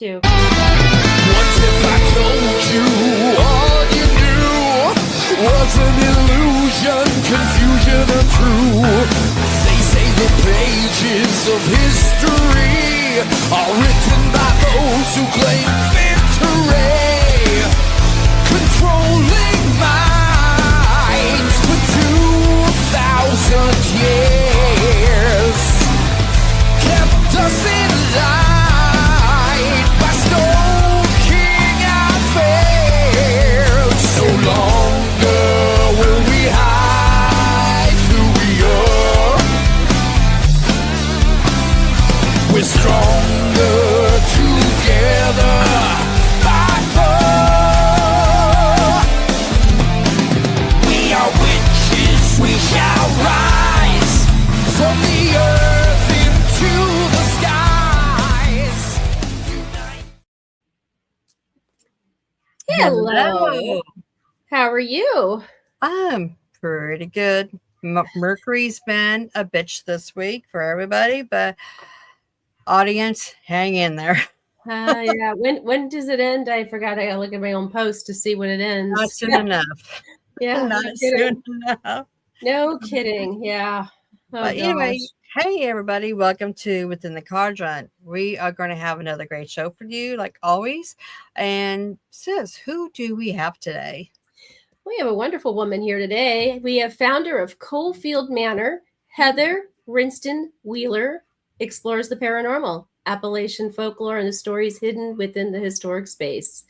Do. What if I told you all you knew was an illusion, confusion untrue? They say the pages of history are written by those who claim victory, controlling minds for 2,000 years, kept us in line. No longer will we hide who we are. We're stronger together by far. We are witches, we shall rise from the earth into the skies. Hello. How are you? I'm pretty good. Mercury's been a bitch this week for everybody, but audience, hang in there. Yeah. When does it end? I forgot. I gotta look at my own post to see when it ends. Not soon enough. Yeah. Not soon enough. No kidding. Yeah. Oh, But anyway, hey everybody, welcome to Within the Quadrant. We are going to have another great show for you, like always. And sis, who do we have today? we have a wonderful woman here today. We have founder of Coalfield Manor, Heather Wriston Wheeler, explores the paranormal, Appalachian folklore, and the stories hidden within the historic space.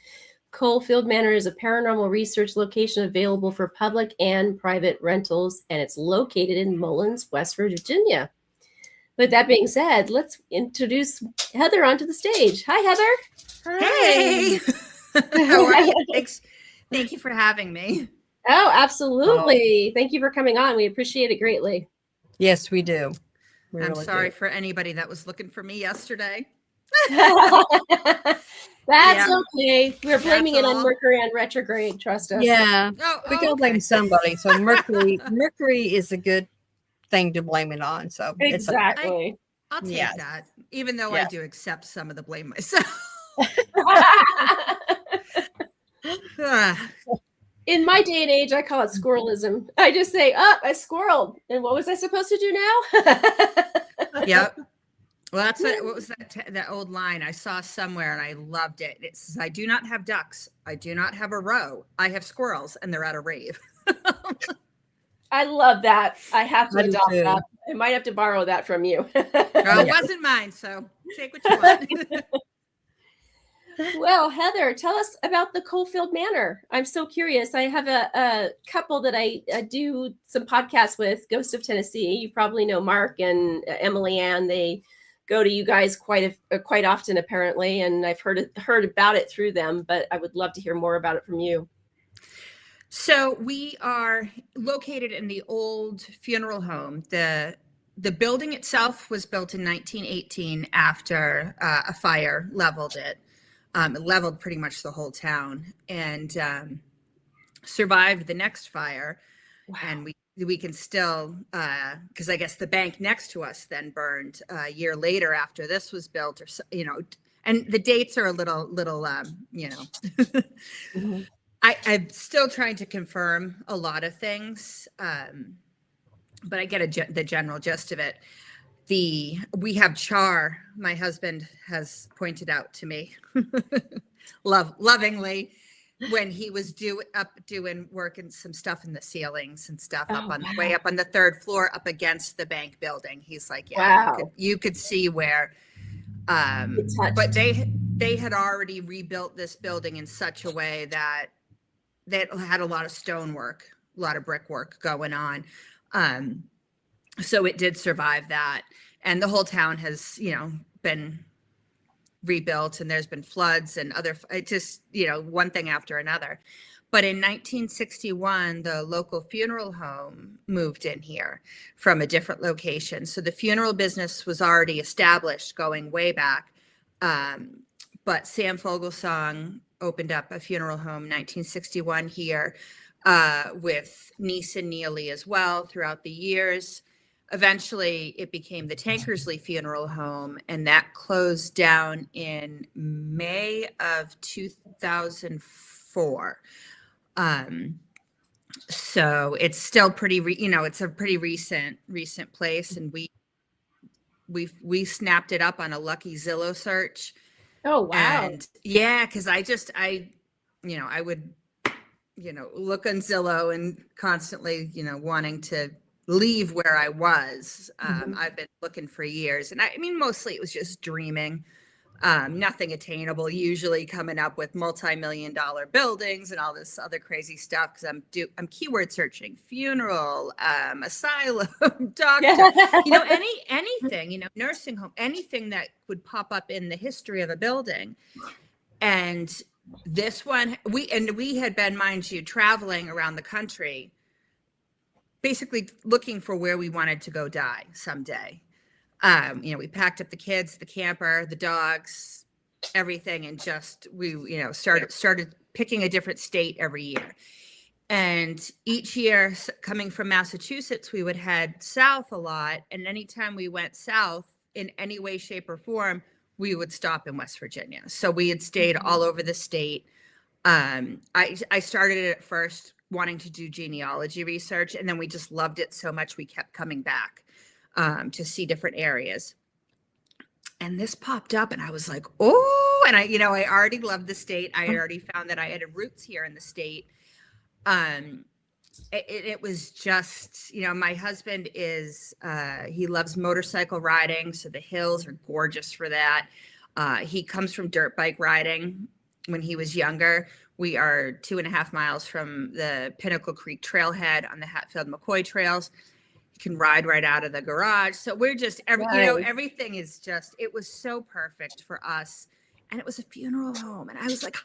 Coalfield Manor is a paranormal research location available for public and private rentals, and it's located in Mullins, West Virginia. With that being said, let's introduce Heather onto the stage. Hi, Heather. Hey. How are you? Thank you for having me. Oh, absolutely. Thank you for coming on. We appreciate it greatly. Yes, we do. I'm sorry for anybody that was looking for me yesterday. That's okay. We're blaming it on Mercury and retrograde. Trust us. Yeah, we gotta blame okay. somebody. So Mercury is a good thing to blame it on. So Exactly. I'll take Yes. that, even though Yeah. I do accept some of the blame myself. In my day and age, I call it squirrelism. I just say, "Oh, I squirreled," and what was I supposed to do now? Yep. Well, that's what was that old line I saw somewhere, and I loved it. It says, "I do not have ducks. I do not have a row. I have squirrels, and they're at a rave." I love that. I have to I do adopt too. that. I might have to borrow that from you. Well, it wasn't mine, so take what you want. Well, Heather, tell us about the Coalfield Manor. I'm so curious. I have a couple that I do some podcasts with, Ghost of Tennessee. You probably know Mark and Emily Ann. They go to you guys quite often, apparently, and I've heard about it through them. But I would love to hear more about it from you. So we are located in the old funeral home. The building itself was built in 1918 after a fire leveled it. It leveled pretty much the whole town, and survived the next fire. Wow. And we can still, because I guess the bank next to us then burned a year later after this was built, or and the dates are a little Mm-hmm. I'm still trying to confirm a lot of things, but I get the general gist of it. We have char, my husband has pointed out to me lovingly, when he was doing work and some stuff in the ceilings and stuff way up on the third floor up against the bank building. He's like, yeah, wow. you could see where but they had already rebuilt this building in such a way that they had a lot of stonework, a lot of brickwork going on. So it did survive that. And the whole town has, been rebuilt, and there's been floods and one thing after another. But in 1961, the local funeral home moved in here from a different location. So the funeral business was already established going way back. But Sam Fogelsong opened up a funeral home in 1961 here, with niece and Neely as well throughout the years. eventually it became the Tankersley Funeral Home, and that closed down in May of 2004. So it's still pretty, it's a pretty recent place, and we snapped it up on a lucky Zillow search. Oh, wow. And yeah, because I would, look on Zillow and constantly, wanting to leave where I was. I've been looking for years, and I mean, mostly it was just dreaming. Nothing attainable, usually coming up with multi-million-dollar buildings and all this other crazy stuff, because I'm keyword searching funeral, asylum, doctor, anything, nursing home, anything that would pop up in the history of a building. And this one, we had been, mind you, traveling around the country, basically looking for where we wanted to go die someday. We packed up the kids, the camper, the dogs, everything, and just started picking a different state every year. And each year, coming from Massachusetts, we would head south a lot. And anytime we went south in any way, shape, or form, we would stop in West Virginia. So we had stayed all over the state. I started it at first wanting to do genealogy research, and then we just loved it so much we kept coming back to see different areas. And this popped up, and I was like, oh, and I already loved the state. I had already found that I had roots here in the state. It was just, my husband he loves motorcycle riding, so the hills are gorgeous for that. He comes from dirt bike riding when he was younger. We are 2.5 miles from the Pinnacle Creek trailhead on the Hatfield-McCoy trails. Can ride right out of the garage. So we're just, everything is just, it was so perfect for us. And it was a funeral home. And I was like,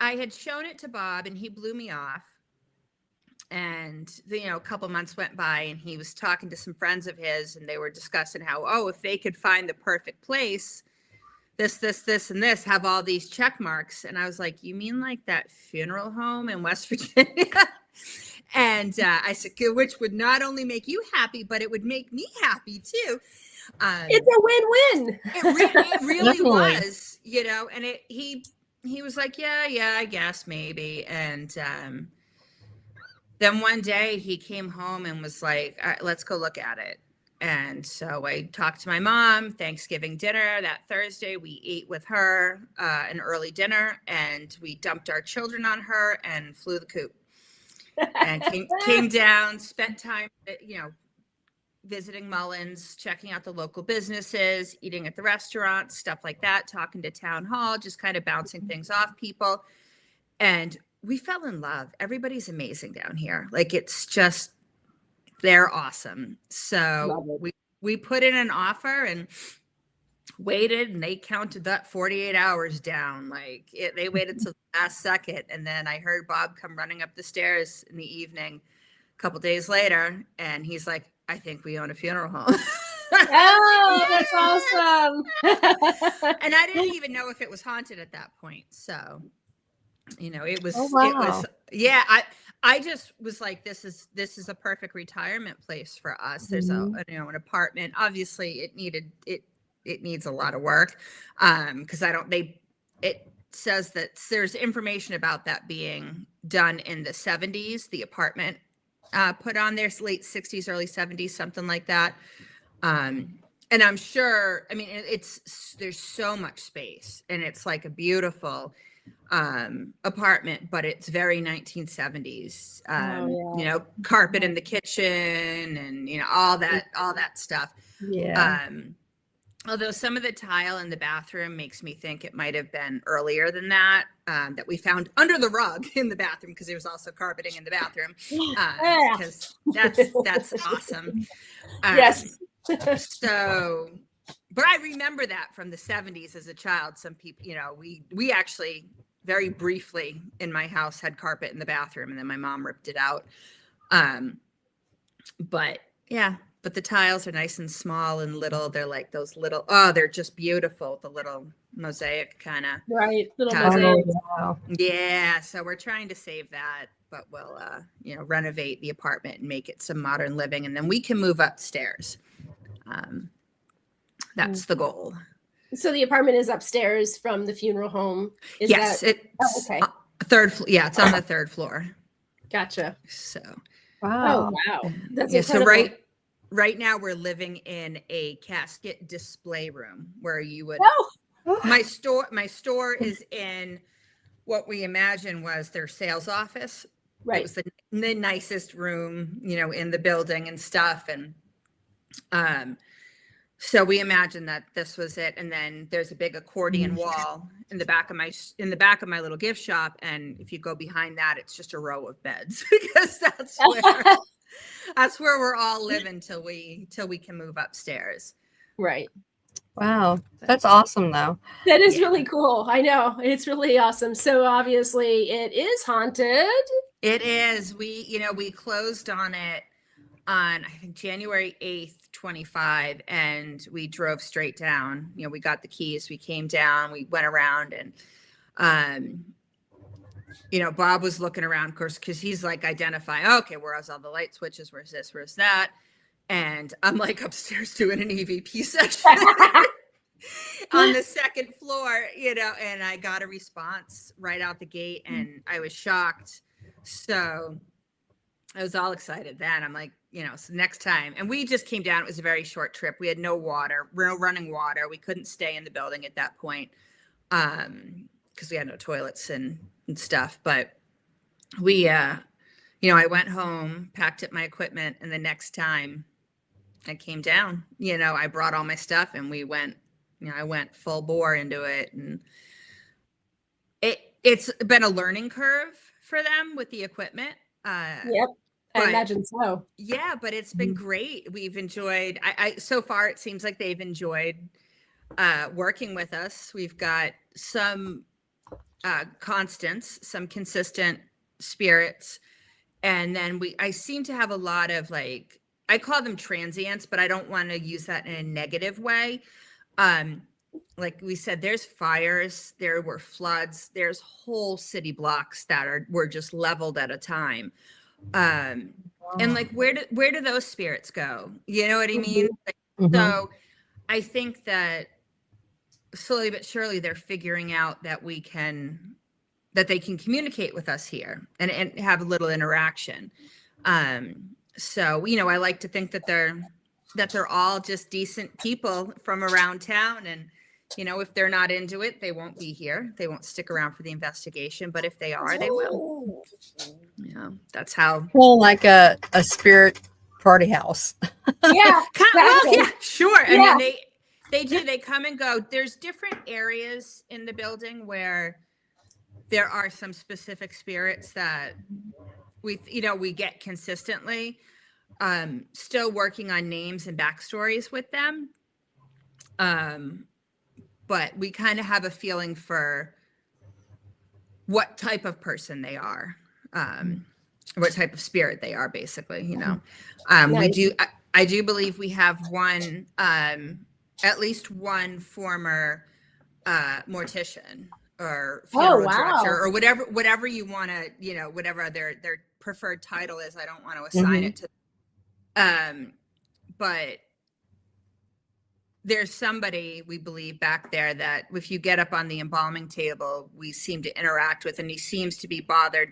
I had shown it to Bob, and he blew me off. And, a couple months went by, and he was talking to some friends of his, and they were discussing how, if they could find the perfect place, this, and this, have all these check marks. And I was like, you mean like that funeral home in West Virginia? And I said, which would not only make you happy, but it would make me happy too. It's a win-win. It really was, and he was like, yeah, I guess maybe. And then one day he came home and was like, all right, let's go look at it. And so I talked to my mom. Thanksgiving dinner that Thursday, we ate with her an early dinner, and we dumped our children on her and flew the coop. And came down, spent time, visiting Mullins, checking out the local businesses, eating at the restaurants, stuff like that, talking to town hall, just kind of bouncing things off people. And we fell in love. Everybody's amazing down here. Like, it's just, they're awesome. So we put in an offer and waited, and they counted that 48 hours down. They waited till the last second. And then I heard Bob come running up the stairs in the evening a couple days later, and he's like, I think we own a funeral home. Oh, that's awesome. And I didn't even know if it was haunted at that point. So, it was, I just was like, this is a perfect retirement place for us. There's an apartment. Obviously it needs a lot of work. Cause it says that there's information about that being done in the 70s, the apartment, put on there, late 60s, early 70s, something like that. And I'm sure, there's so much space, and it's like a beautiful, apartment, but it's very 1970s, carpet in the kitchen and, all that stuff. Yeah. Although some of the tile in the bathroom makes me think it might have been earlier than that, that we found under the rug in the bathroom, because there was also carpeting in the bathroom. Because that's awesome. Yes. So, but I remember that from the 70s as a child. Some people, we actually very briefly in my house had carpet in the bathroom, and then my mom ripped it out. But yeah. But the tiles are nice and small and little. They're like those little, they're just beautiful. The little mosaic kind of. Right. Little mosaic. Wow. Yeah. So we're trying to save that. but we'll renovate the apartment and make it some modern living, and then we can move upstairs. That's the goal. So the apartment is upstairs from the funeral home. Yes, it's okay. Third floor. Yeah, it's on the third floor. Gotcha. So wow. Oh wow. That's incredible. So right now we're living in a casket display room where you would Oh. my store is in what we imagine was their sales office. Right. It was the nicest room, in the building and stuff. And so we imagined that this was it. And then there's a big accordion wall in the back of my little gift shop. And if you go behind that, it's just a row of beds because that's where we're all living till we can move upstairs. Right. Wow. That's awesome though. That is really cool. I know. It's really awesome. So obviously it is haunted. It is. We closed on it on, I think, January 8th, 25, and we drove straight down. We got the keys, we came down, we went around, and Bob was looking around, of course, because he's like identifying, okay, where's all the light switches, where's this, where's that? And I'm like upstairs doing an EVP session on the second floor, and I got a response right out the gate, and I was shocked. So I was all excited then. I'm like, so next time. And we just came down. It was a very short trip. We had no running water. We couldn't stay in the building at that point because we had no toilets and stuff. But we, I went home, packed up my equipment, and the next time I came down, I brought all my stuff and we went, I went full bore into it. And it's been a learning curve for them with the equipment. Yep. I imagine so. Yeah, but it's been great. We've enjoyed, so far it seems like they've enjoyed working with us. We've got some constants, some consistent spirits. And then I seem to have a lot of I call them transients, but I don't want to use that in a negative way. Like we said, there's fires, there were floods, there's whole city blocks that were just leveled at a time. And where do those spirits go? You know what I mean? Mm-hmm. So I think that slowly but surely they're figuring out that they can communicate with us here and have a little interaction. So, I like to think that they're all just decent people from around town. And, if they're not into it, they won't be here. They won't stick around for the investigation. But if they are, they will. That's how. Well, like a spirit party house. Yeah. Well, yeah, sure. I mean, they do. They come and go. There's different areas in the building where there are some specific spirits that we get consistently. Still working on names and backstories with them. But we kind of have a feeling for what type of person they are, what type of spirit they are, basically, Nice. I do believe we have one, at least one former mortician or funeral director or whatever you want to, whatever their preferred title is. I don't want to assign it to, but there's somebody we believe back there that if you get up on the embalming table, we seem to interact with, and he seems to be bothered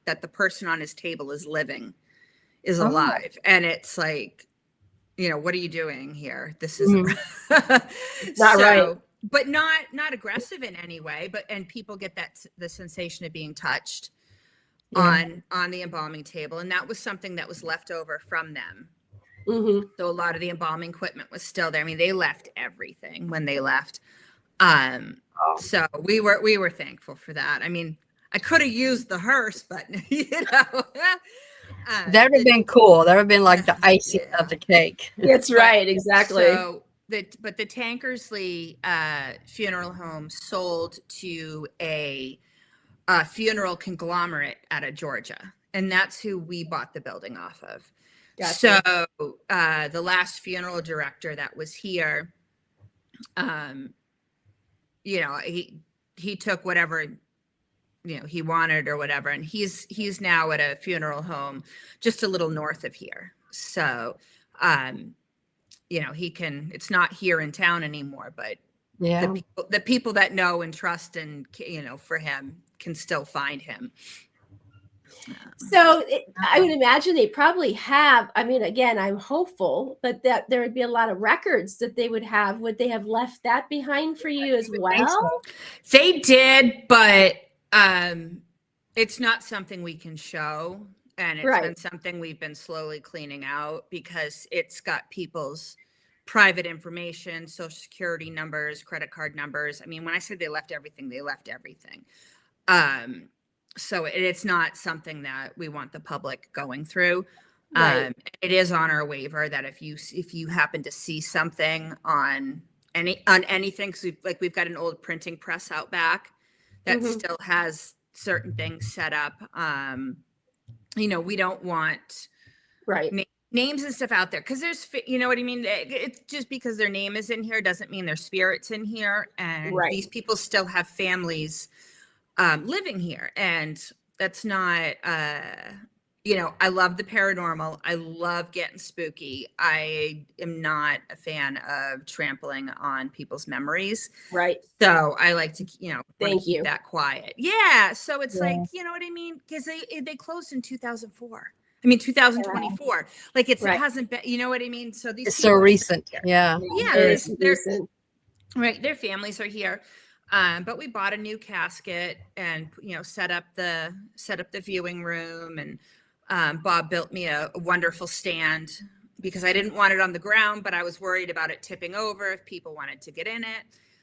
that the person on his table is alive. And it's like, what are you doing here? This isn't not right. But not aggressive in any way, and people get the sensation of being touched on the embalming table. And that was something that was left over from them. Mm-hmm. So a lot of the embalming equipment was still there. I mean, they left everything when they left. So we were thankful for that. I mean, I could have used the hearse, but that would have been cool. That would have been like the icing of the cake. That's right, exactly. So the Tankersley funeral home sold to a funeral conglomerate out of Georgia, and that's who we bought the building off of. Gotcha. So the last funeral director that was here, he took whatever he wanted or whatever. And he's now at a funeral home just a little north of here. So, it's not here in town anymore, but the people that know and trust and, for him can still find him. So I would imagine they probably have, I mean, again, I'm hopeful, but that there would be a lot of records that they would have. Would they have left that behind for you as well? They did, but it's not something we can show. And it's been something we've been slowly cleaning out because it's got people's private information, social security numbers, credit card numbers. I mean, when I say they left everything, they left everything. So it's not something that we want the public going through. Right. It is on our waiver that if you happen to see something on anything, because we've got an old printing press out back that still has certain things set up. We don't want names and stuff out there because there's, you know what I mean? It's just because their name is in here doesn't mean their spirit's in here. And these people still have families living here. And that's not, I love the paranormal. I love getting spooky. I am not a fan of trampling on people's memories. Right. So I like to, keep that quiet. Yeah. So it's like, you know what I mean? Because they closed in 2004. 2024. Like it hasn't been, you know what I mean? So these it's so recent. Yeah. Yeah. Their families are here. But we bought a new casket and, set up the viewing room, and Bob built me a wonderful stand because I didn't want it on the ground, but I was worried about it tipping over if people wanted to get in it.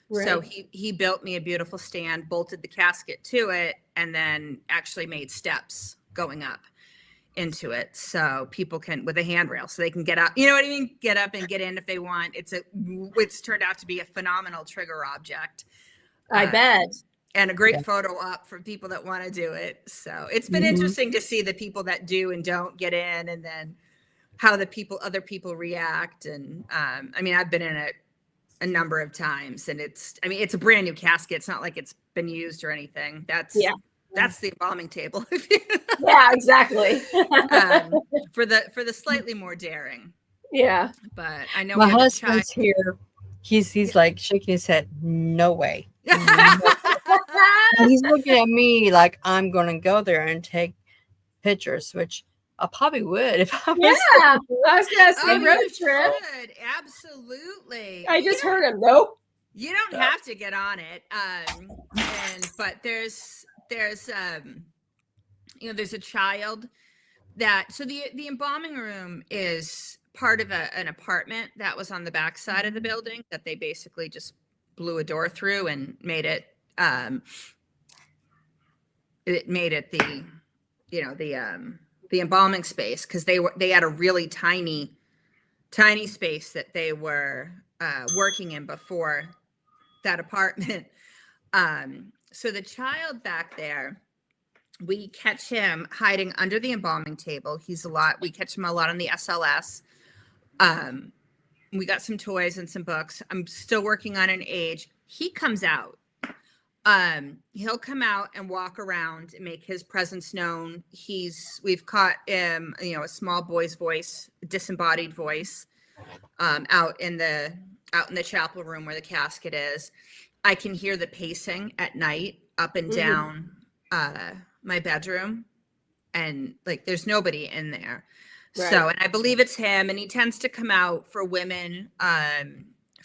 Right. So he built me a beautiful stand, bolted the casket to it, and then actually made steps going up into it so people can, with a handrail, so they can get up, you know what I mean? Get up and get in if they want. It's turned out to be a phenomenal trigger object. I bet. And a great photo op for people that want to do it. So it's been interesting to see the people that do and don't get in, and then how other people react. And I've been in it a number of times, and it's a brand new casket. It's not like it's been used or anything. That's the embalming table. Yeah, exactly. For the slightly more daring. Yeah. But I know my husband's here. He's like shaking his head. No way. And he's looking at me like I'm going to go there and take pictures, which I probably would if I was. Yeah, I was going to say road trip. Absolutely. I just heard him. Nope. You don't have to get on it. But there's a child so the embalming room is part of an apartment that was on the back side of the building that they basically just blew a door through and made it the embalming space, because they had a really tiny space that they were working in before that apartment. So the child back there, we catch him hiding under the embalming table. We catch him a lot on the SLS. We got some toys and some books. I'm still working on an age. He comes out. He'll come out and walk around and make his presence known. We've caught him, a small boy's voice, a disembodied voice, out in the chapel room where the casket is. I can hear the pacing at night up and down my bedroom, and there's nobody in there. Right. So, and I believe it's him, and he tends to come out for women,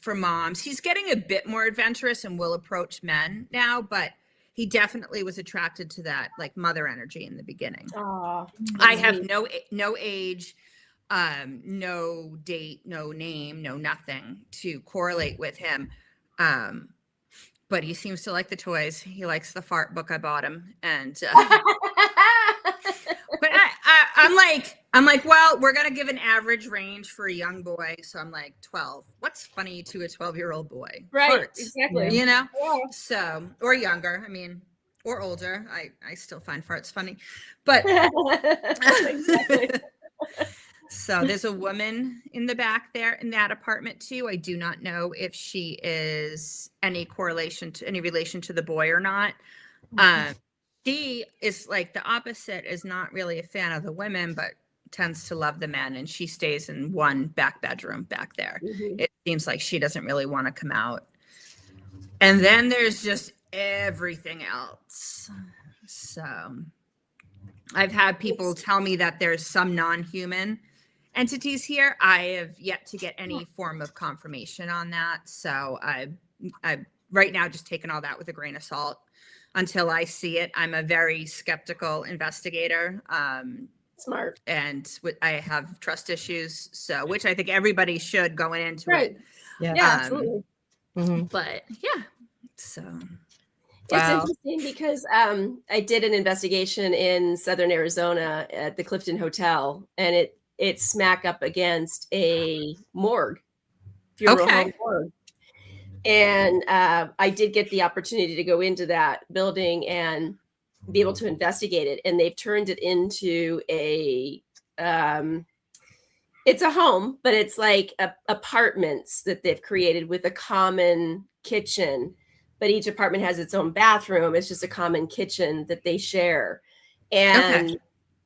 for moms. He's getting a bit more adventurous and will approach men now, but he definitely was attracted to that mother energy in the beginning. I have no age, no date, no name, no nothing to correlate with him. But he seems to like the toys. He likes the fart book I bought him. And, but I'm like, well, we're going to give an average range for a young boy. So I'm like 12. What's funny to a 12-year-old boy? Right. Farts, exactly. Yeah. So, or younger, or older. I still find farts funny, but so there's a woman in the back there in that apartment too. I do not know if she is any relation to the boy or not. she is like the opposite, is not really a fan of the women, but tends to love the men. And she stays in one back bedroom back there. Mhm. It seems like she doesn't really want to come out. And then there's just everything else. So I've had people tell me that there's some non-human entities here. I have yet to get any form of confirmation on that. So I right now just taking all that with a grain of salt until I see it. I'm a very skeptical investigator. Smart. And I have trust issues, so which I think everybody should going into Right. it. Yeah. Yeah, absolutely. But yeah, so It's interesting because I did an investigation in Southern Arizona at the Clifton Hotel, and it's smack up against a morgue, funeral home morgue. And I did get the opportunity to go into that building and be able to investigate it. And they've turned it into a it's a home, but it's like apartments that they've created with a common kitchen. But each apartment has its own bathroom. It's just a common kitchen that they share. And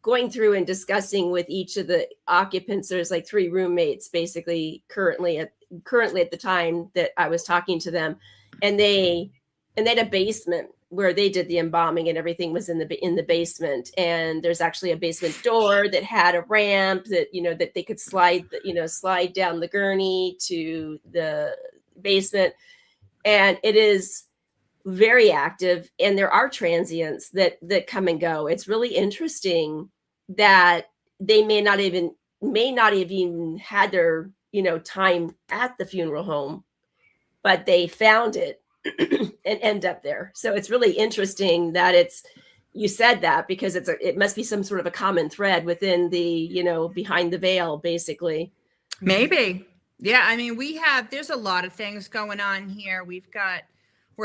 going through and discussing with each of the occupants, there's like 3 roommates basically currently at the time that I was talking to them, and they had a basement where they did the embalming, and everything was in the basement. And there's actually a basement door that had a ramp that, that they could slide down the gurney to the basement. And it is very active, and there are transients that come and go. It's really interesting that they may not have even had their time at the funeral home, but they found it and end up there. So it's really interesting that you said that, because it must be some sort of a common thread within the behind the veil, basically. Maybe. Yeah, I mean, there's a lot of things going on here. We're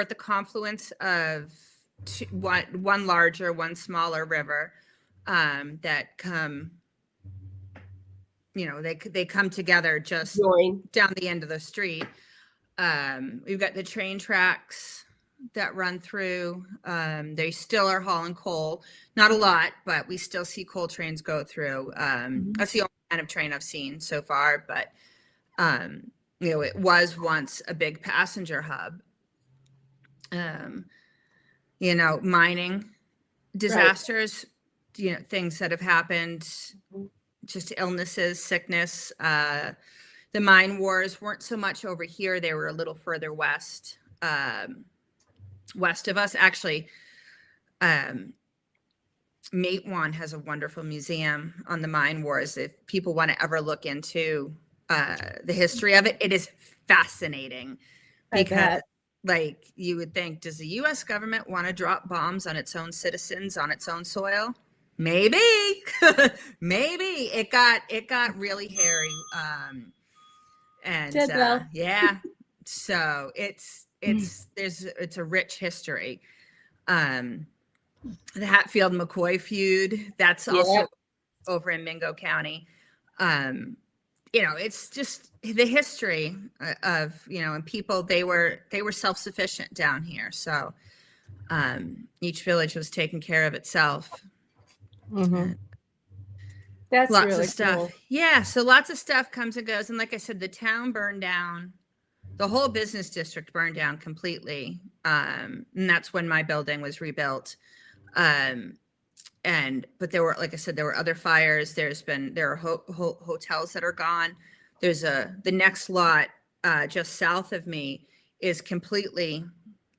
at the confluence of one larger, one smaller river that come, they come together just down the end of the street. We've got the train tracks that run through. They still are hauling coal, not a lot, but we still see coal trains go through. That's the only kind of train I've seen so far, but it was once a big passenger hub. Mining disasters, things that have happened, just illnesses, sickness. The mine wars weren't so much over here. They were a little further west of us. Actually, Matewan has a wonderful museum on the mine wars. If people want to ever look into the history of it, it is fascinating, because you would think, does the U.S. government want to drop bombs on its own citizens on its own soil? Maybe. Maybe it got really hairy. So it's a rich history. The Hatfield McCoy feud, that's also over in Mingo County. It's just the history of, and people, they were self-sufficient down here. So each village was taking care of itself. That's lots really of stuff. cool. Yeah. So lots of stuff comes and goes. And like I said, the town burned down. The whole business district burned down completely. And that's when my building was rebuilt. But there were, like I said, there were other fires. There are hotels that are gone. There's the next lot just south of me is completely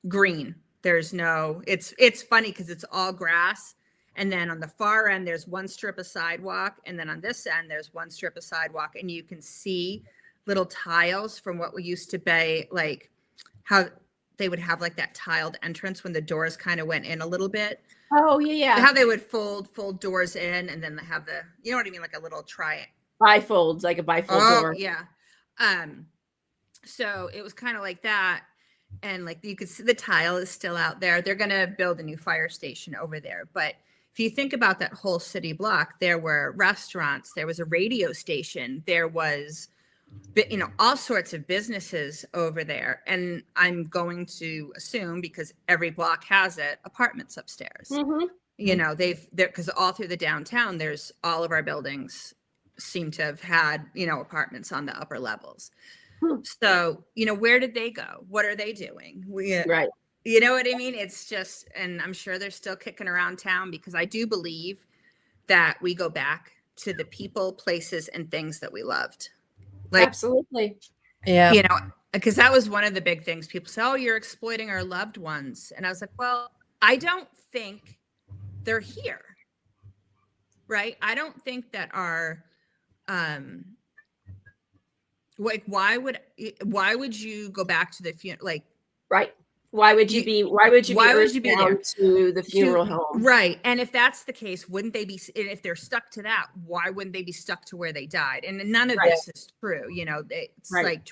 green. There's no, it's funny because it's all grass. And then on the far end, there's one strip of sidewalk. And then on this end, there's one strip of sidewalk. And you can see little tiles from what we used to be, like how they would have like that tiled entrance when the doors kind of went in a little bit. Oh, yeah. How they would fold doors in, and then they have you know what I mean? Like a little bifold, like a bifold door. Yeah. So it was kind of like that. And like you could see the tile is still out there. They're going to build a new fire station over there. But if you think about that whole city block, there were restaurants, there was a radio station, there was all sorts of businesses over there. And I'm going to assume, because every block has it, apartments upstairs. Mm-hmm. Because all through the downtown, there's all of our buildings seem to have had, apartments on the upper levels. So, where did they go? What are they doing? Right. You know what I mean? It's just, and I'm sure they're still kicking around town, because I do believe that we go back to the people, places, and things that we loved. Like, absolutely. Yeah. Because that was one of the big things. People say, oh, you're exploiting our loved ones. And I was like, well, I don't think they're here. Right? I don't think that our like, why would you go back to the funeral? Like, right. Why would you be there to the funeral home? Right. And if that's the case, wouldn't they be, if they're stuck to that, why wouldn't they be stuck to where they died? And none of this is true. It's like,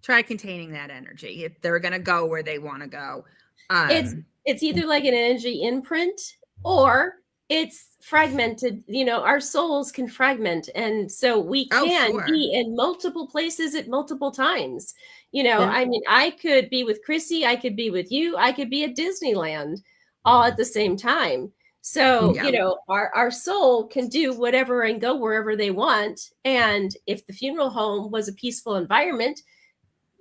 try containing that energy. If they're going to go where they want to go. It's either like an energy imprint, or it's fragmented. Our souls can fragment, and so we can be in multiple places at multiple times. I mean, I could be with Chrissy, I could be with you, I could be at Disneyland all at the same time. So, our soul can do whatever and go wherever they want. And if the funeral home was a peaceful environment,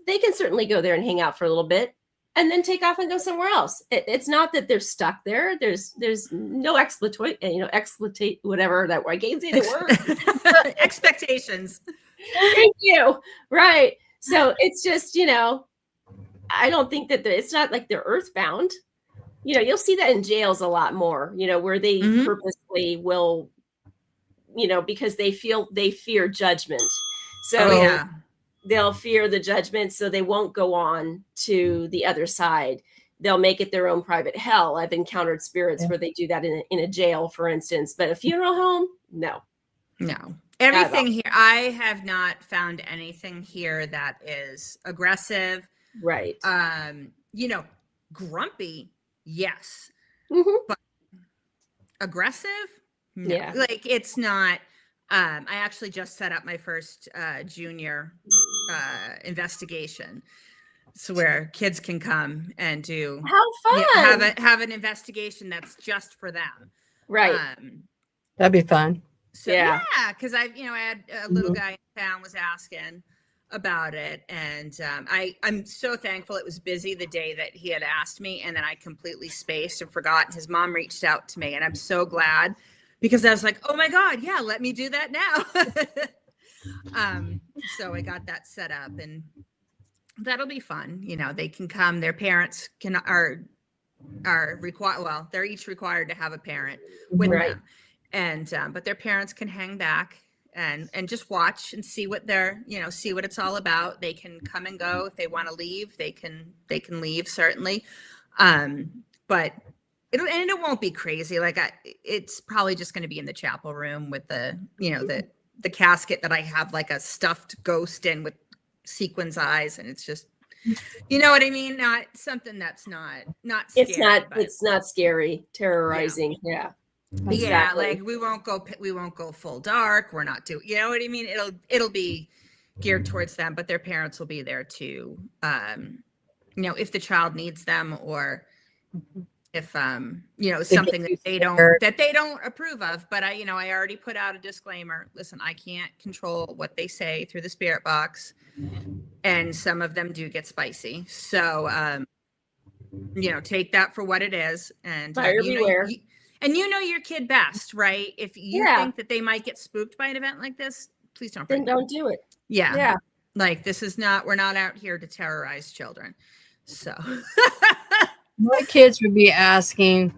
they can certainly go there and hang out for a little bit and then take off and go somewhere else. It's not that they're stuck there. There's no exploitate, whatever that I can't say the word. Expectations. Thank you. Right. So it's just, I don't think that it's not like they're earthbound. You'll see that in jails a lot more, where they purposely will, because they fear judgment. So they'll fear the judgment, so they won't go on to the other side. They'll make it their own private hell. I've encountered spirits where they do that in a jail, for instance, but a funeral home, no. Everything here, I have not found anything here that is aggressive. Right. Grumpy, yes. Mm-hmm. But aggressive? No. Yeah. Like, it's not. I actually just set up my first junior investigation. So where kids can come and do have an investigation that's just for them. Right. That'd be fun. So because I had a little guy in town was asking about it, and I'm so thankful it was busy the day that he had asked me, and then I completely spaced and forgot. And his mom reached out to me, and I'm so glad, because I was like, oh my God, yeah, let me do that now. So I got that set up, and that'll be fun. They can come. Their parents are required. Well, they're each required to have a parent with them. And but their parents can hang back and just watch and see what see what it's all about. They can come and go. If they want to leave, they can leave, certainly. But it won't be crazy. Like, it's probably just going to be in the chapel room with the the casket that I have like a stuffed ghost in with sequins eyes, and it's just, you know what I mean? Not something that's not scary. It's not scary, terrorizing. Yeah. Exactly. Yeah, like we won't go full dark. We're not doing, you know what I mean? It'll be geared towards them, but their parents will be there too. If the child needs them, or if something that they don't approve of. But I already put out a disclaimer. Listen, I can't control what they say through the spirit box, and some of them do get spicy. So take that for what it is, and buyer beware. And your kid best, right? If you think that they might get spooked by an event like this, please don't. Then don't do it. Yeah. Yeah. Like, we're not out here to terrorize children. So my kids would be asking,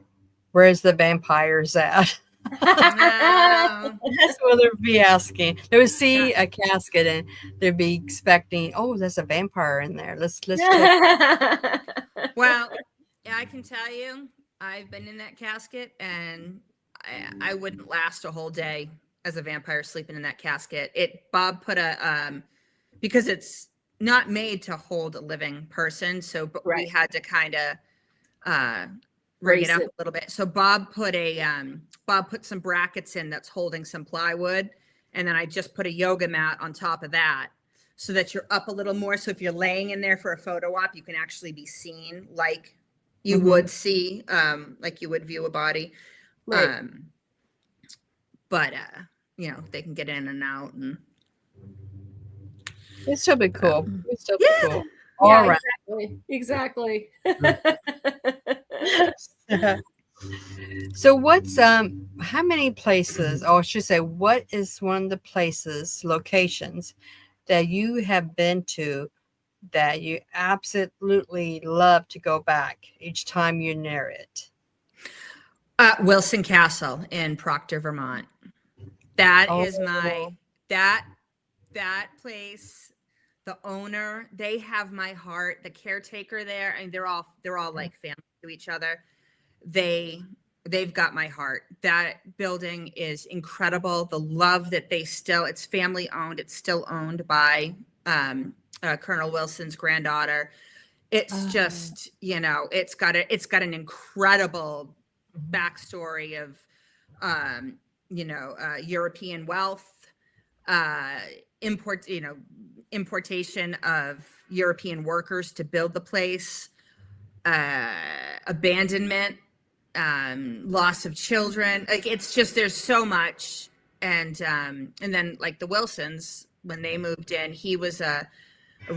where's the vampires at? No. That's what they'd be asking. They would see a casket and they'd be expecting, oh, there's a vampire in there. Let's Well, I can tell you, I've been in that casket, and I wouldn't last a whole day as a vampire sleeping in that casket. Bob put because it's not made to hold a living person, so we had to kind of bring it up a little bit. So Bob put some brackets in that's holding some plywood, and then I just put a yoga mat on top of that. so that you're up a little more. So if you're laying in there for a photo op, you can actually be seen like you would see, like you would view a body. Right. But you know, they can get in and out, and It'd still be cool. It'd still be cool. Yeah, All right. exactly. So what's how many places, or I should say, what is one of the places, locations that you have been to that you absolutely love to go back each time you're near it? Wilson Castle in Proctor, Vermont. That is my that place. The owner, they have my heart. The caretaker there, and they're all like family to each other. They've got my heart. That building is incredible. The love that it's family owned. It's still owned by Colonel Wilson's granddaughter. It's just, you know, it's got an incredible backstory of European wealth, importation of European workers to build the place, abandonment, loss of children. Like, it's just, there's so much. And then like the Wilsons, when they moved in, he was a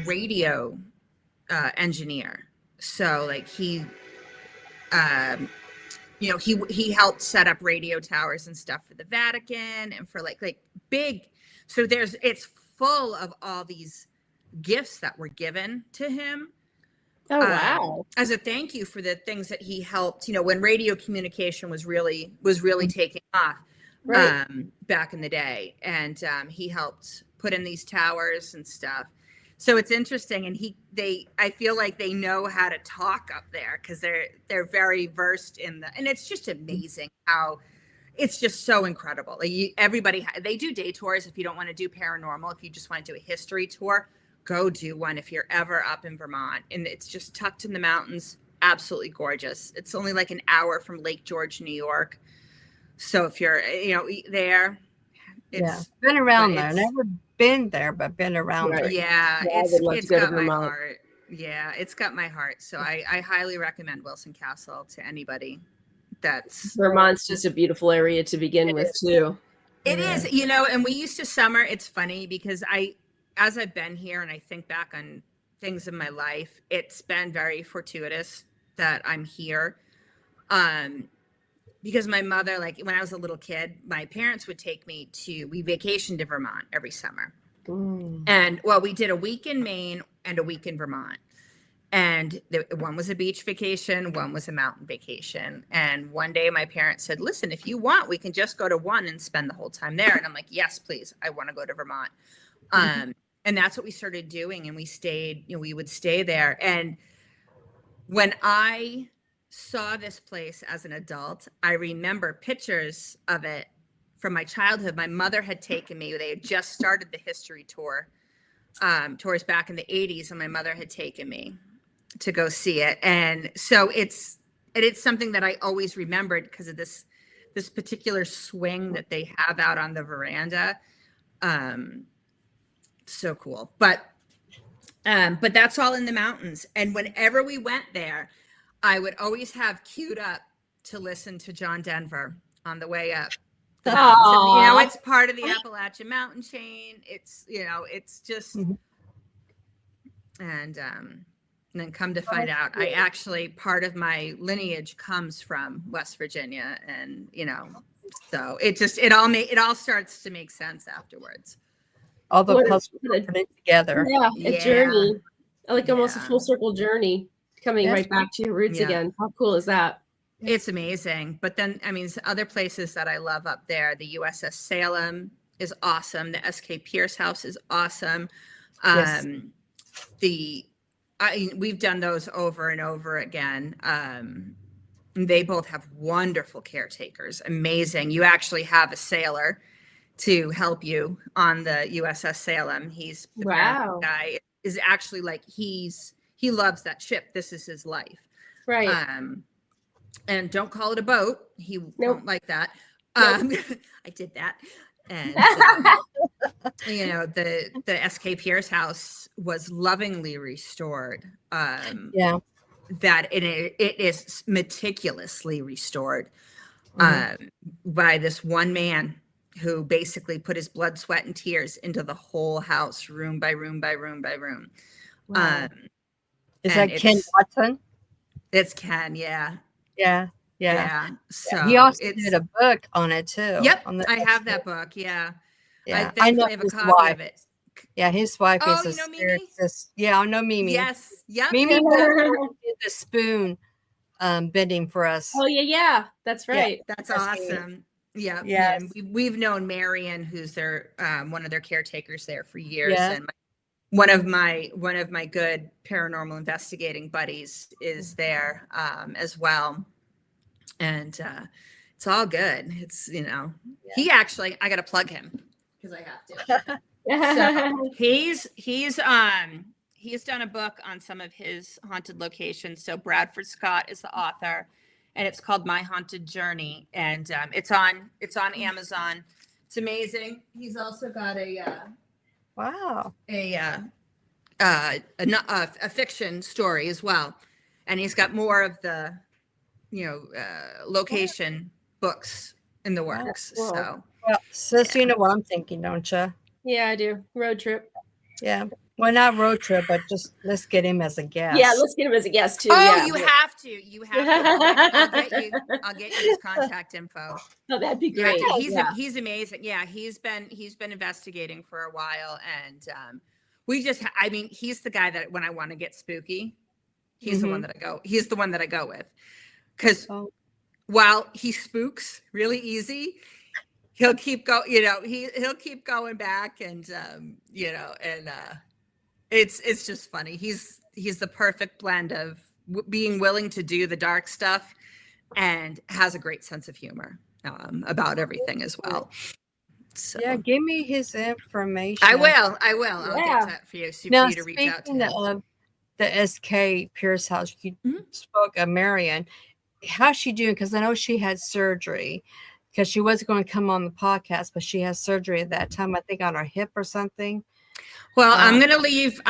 radio engineer. So like he helped set up radio towers and stuff for the Vatican and for like big. So it's full of all these gifts that were given to him. Oh, wow. As a thank you for the things that he helped, when radio communication was really taking off, Right. Back in the day. And he helped put in these towers and stuff. So it's interesting. And I feel like they know how to talk up there, because they're very versed in and it's just amazing how it's just so incredible. Like they do day tours. If you don't want to do paranormal, if you just want to do a history tour, go do one if you're ever up in Vermont. And it's just tucked in the mountains. Absolutely gorgeous. It's only like an hour from Lake George, New York. So if you're, there, been around there. Never been there, but been around there. Yeah, it's got my heart. Yeah, it's got my heart. So I highly recommend Wilson Castle to anybody. Vermont's just a beautiful area to begin with, too. It is, and we used to summer. It's funny because as I've been here and I think back on things in my life, it's been very fortuitous that I'm here. Because my mother, like when I was a little kid, my parents would take me we vacationed to Vermont every summer. And we did a week in Maine and a week in Vermont. And one was a beach vacation, one was a mountain vacation. And one day my parents said, listen, if you want, we can just go to one and spend the whole time there. And I'm like, yes, please. I want to go to Vermont. And that's what we started doing. And we stayed, we would stay there. And when I saw this place as an adult, I remember pictures of it from my childhood. My mother had taken me. They had just started the history tours back in the 80s. And my mother had taken me to go see it. And so it's something that I always remembered because of this particular swing that they have out on the veranda. So cool. But that's all in the mountains. And whenever we went there, I would always have queued up to listen to John Denver on the way up. It's part of the Appalachian mountain chain. It's, it's just, and then come to find out, I actually, part of my lineage comes from West Virginia, and so it all starts to make sense afterwards. All the puzzles put it together. Yeah, a journey, like almost a full circle journey, coming right back to your roots again. How cool is that? It's amazing. But then, other places that I love up there, the USS Salem is awesome. The SK Pierce House is awesome. We've done those over and over again. They both have wonderful caretakers. Amazing. You actually have a sailor to help you on the USS Salem. He's the guy is actually like, he loves that ship. This is his life. Right. And don't call it a boat. He won't like that. I did that. And you know, the S.K. Pierce house was lovingly restored. Yeah. That it is meticulously restored Mhm. by this one man who basically put his blood, sweat, and tears into the whole house, room by room by room by room. Wow. Is And that Ken Watson? It's Ken, yeah. Yeah. Yeah. Yeah. So He also it's did a book on it too. Yep, On the I have that book. Yeah. I Yeah, I know thankfully have a his copy wife. of it. Yeah, his wife Oh, is a you know Mimi? spiritist. Yeah, I know Mimi. Yes. Yep. Mimi Yep, was yep. the one who did the spoon bending for us. Oh yeah, that's Yeah. right. That's That's Mimi. awesome. Yeah. Yes. And we've known Marion, who's their one of their caretakers there for years. Yeah. And one of my good paranormal investigating buddies is there as well. And it's all good. It's, you know, he actually, I got to plug him because I have to. So he's done a book on some of his haunted locations. So Bradford Scott is the author, and it's called My Haunted Journey, and it's on Amazon. It's amazing. He's also got Wow. a fiction story as well, and he's got more of the location books in the works. Cool. So Well, sis, you know what I'm thinking, don't you? Yeah, I do. Road trip. Yeah. Well, not road trip, but just let's get him as a guest. Yeah, let's get him as a guest too. oh, yeah. you have to. You have to. I'll get you his contact info. Oh, that'd be You have great. to- he's amazing. Yeah, he's been investigating for a while, and I mean, he's the guy that when I want to get spooky, he's the one that I go. He's the one that I go with, because while he spooks really easy, he'll keep going. You know, he'll keep going back, and it's just funny. He's the perfect blend of being willing to do the dark stuff and has a great sense of humor about everything as well. So Yeah, give me his information. I will. I'll get that for you. Now, for you to reach out to him. speaking of the SK Pierce house, you spoke of Marion. How's she doing? Because I know she had surgery, because she was going to come on the podcast, but she has surgery at that time, I think on her hip or something. Well, I'm gonna leave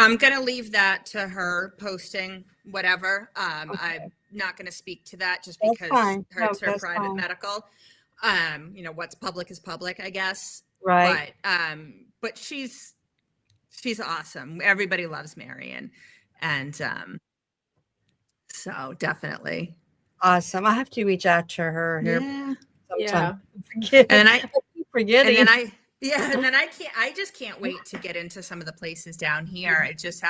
that to her posting whatever. I'm not gonna speak to that just because it's her private medical. What's public is public, I guess. Right. But she's awesome. Everybody loves Marion, and so definitely Awesome. I have to reach out to her here. Yeah. And then I keep forgetting. And then I just can't wait to get into some of the places down here. It just,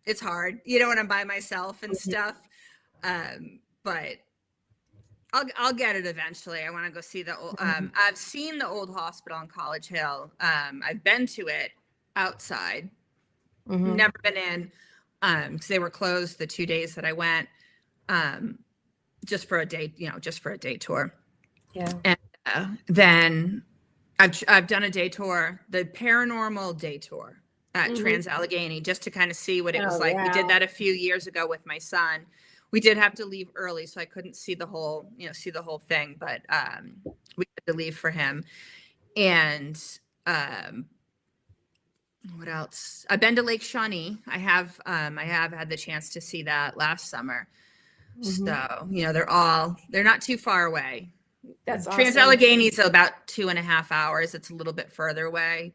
it's hard, when I'm by myself and stuff. But I'll get it eventually. I want to go see the old, I've seen the old hospital on College Hill. I've been to it outside, never been in, because they were closed the 2 days that I went, just for a day, just for a day tour. Yeah. And then I've done a day tour, the paranormal day tour at Trans Allegheny, just to kind of see what it was like. Wow. We did that a few years ago with my son. We did have to leave early, so I couldn't see the whole thing, but we had to leave for him. And what else? I've been to Lake Shawnee. I have had the chance to see that last summer. So, they're not too far away. That's awesome. Trans Allegheny is about 2.5 hours. It's a little bit further away,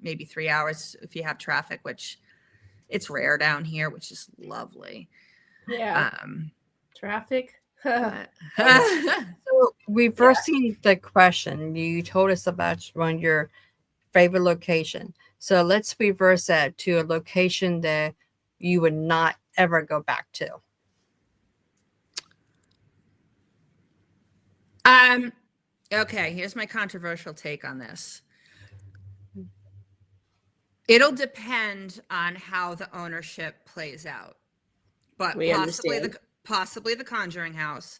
maybe 3 hours if you have traffic, which it's rare down here, which is lovely. Yeah. Traffic. So reversing the question, you told us about one of your favorite location. So let's reverse that to a location that you would not ever go back to. Okay, here's my controversial take on this. It'll depend on how the ownership plays out, but possibly the Conjuring House.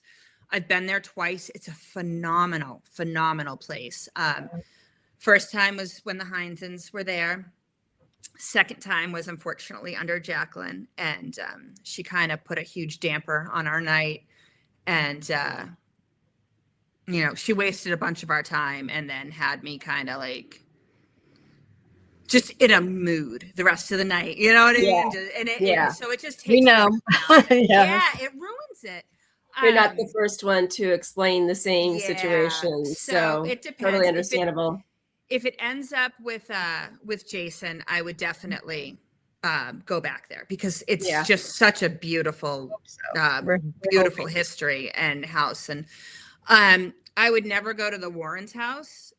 I've been there twice. It's a phenomenal place. First time was when the Heinzens were there. Second time was unfortunately under Jacqueline, and she kind of put a huge damper on our night. And you know, she wasted a bunch of our time and then had me kind of like just in a mood the rest of the night. You know what I mean? And so it just takes We know. yeah, it ruins it. You're not the first one to explain the same situation. So it depends. Totally understandable. If it ends up with Jason, I would definitely go back there because it's just such a beautiful, beautiful history and house. And I would never go to the Warrens' house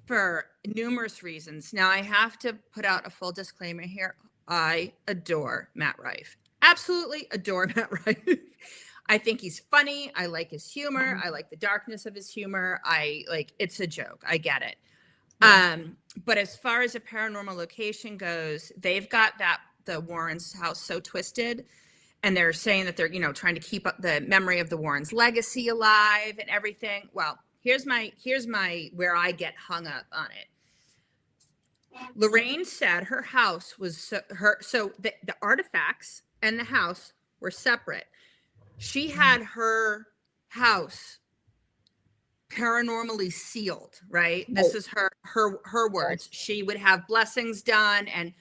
for numerous reasons. Now, I have to put out a full disclaimer here. I adore Matt Rife. Absolutely adore Matt Rife. I think he's funny. I like his humor. I like the darkness of his humor. It's a joke. I get it. But as far as a paranormal location goes, they've got the Warrens' house so twisted, and they're saying that they're, you know, trying to keep up the memory of the Warrens' legacy alive and everything. Well, here's my where I get hung up on it. Lorraine said her house was so the artifacts and the house were separate. She had her house paranormally sealed, right? This is her words. She would have blessings done and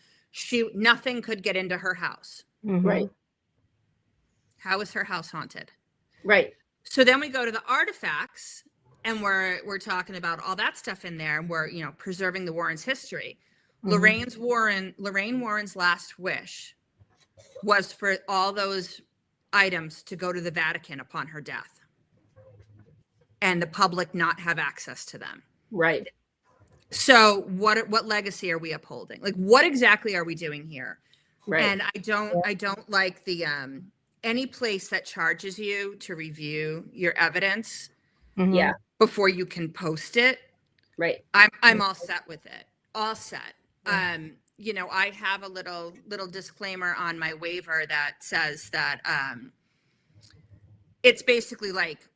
nothing could get into her house. Right. How is her house haunted? Right. So then we go to the artifacts and we're talking about all that stuff in there, and we're, you know, preserving the Warrens' history. Lorraine Warren's last wish was for all those items to go to the Vatican upon her death and the public not have access to them. Right. So what legacy are we upholding? Like, what exactly are we doing here? Right. And I don't like the any place that charges you to review your evidence before you can post it. Right. I'm all set with it. All set. You know, I have a little disclaimer on my waiver that says that it's basically like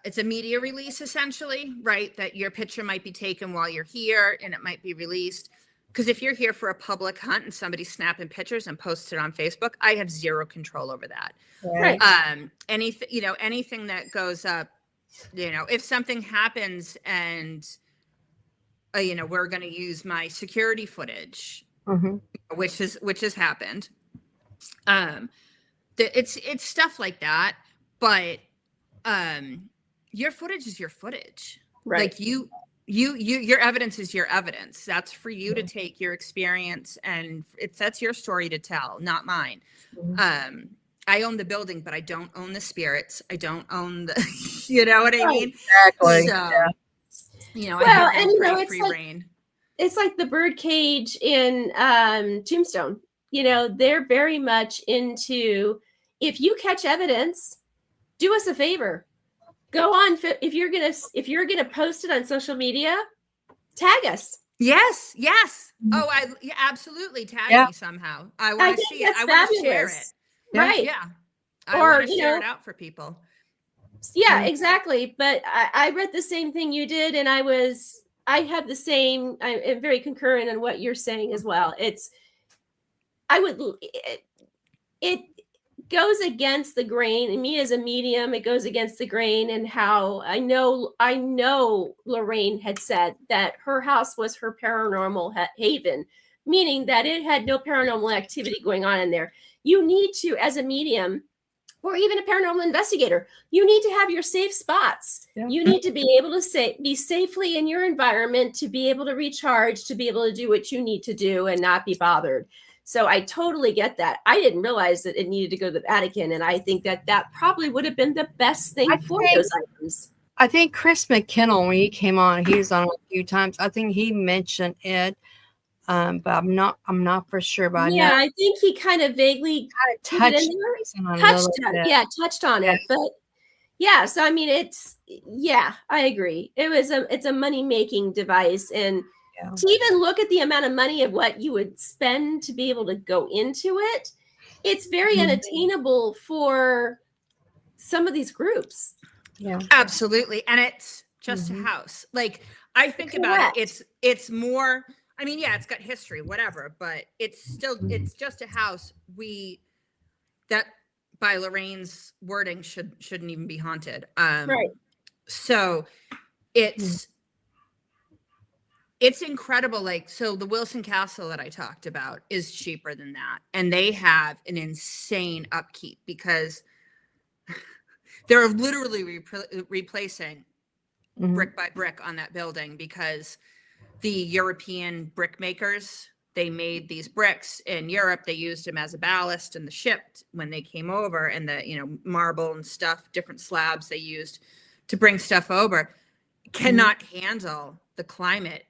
it's a media release essentially, right? That your picture might be taken while you're here and it might be released. Because if you're here for a public hunt and somebody's snapping pictures and posts it on Facebook, I have zero control over that. Right. Anything that goes up, you know, if something happens and you know, we're going to use my security footage, which has happened. It's stuff like that, but your footage is your footage. Right. Like your evidence is your evidence. That's for you to take your experience, and that's your story to tell, not mine. I own the building, but I don't own the spirits. I don't own the, you know what I mean? Exactly. So, you know, well, I have pretty free reign. It's like the bird cage in Tombstone. You know, they're very much into, if you catch evidence, do us a favor. Go on, if you're gonna post it on social media, tag us. Yes. Oh, absolutely tag me somehow. I want to see it. I want to share it. Right. Yeah. I want to share it out for people. Yeah, exactly. But I read the same thing you did, and I have the same. I am very concurrent on what you're saying as well. It goes against the grain. And me as a medium, it goes against the grain. And how I know Lorraine had said that her house was her paranormal haven, meaning that it had no paranormal activity going on in there. You need to, as a medium, or even a paranormal investigator, you need to have your safe spots. Yeah. You need to be able to be safely in your environment, to be able to recharge, to be able to do what you need to do and not be bothered. So I totally get that. I didn't realize that it needed to go to the Vatican. And I think that probably would have been the best thing for those items. I think Chris McKinnell, when he came on, he was on a few times. I think he mentioned it. But I'm not for sure. But yeah, I think he kind of vaguely touched on it. But yeah, so I mean, I agree. It's a money-making device, and to even look at the amount of money of what you would spend to be able to go into it, it's very unattainable for some of these groups. Yeah, absolutely. And it's just a house. Like, I think about it, it's more, I mean, yeah, it's got history, whatever, but it's just a house. That by Lorraine's wording shouldn't even be haunted. Right. So it's incredible. Like, so the Wilson Castle that I talked about is cheaper than that. And they have an insane upkeep because they're literally replacing brick by brick on that building, because the European brick makers, they made these bricks in Europe. They used them as a ballast in the ship when they came over, and the, you know, marble and stuff, different slabs they used to bring stuff over, cannot handle the climate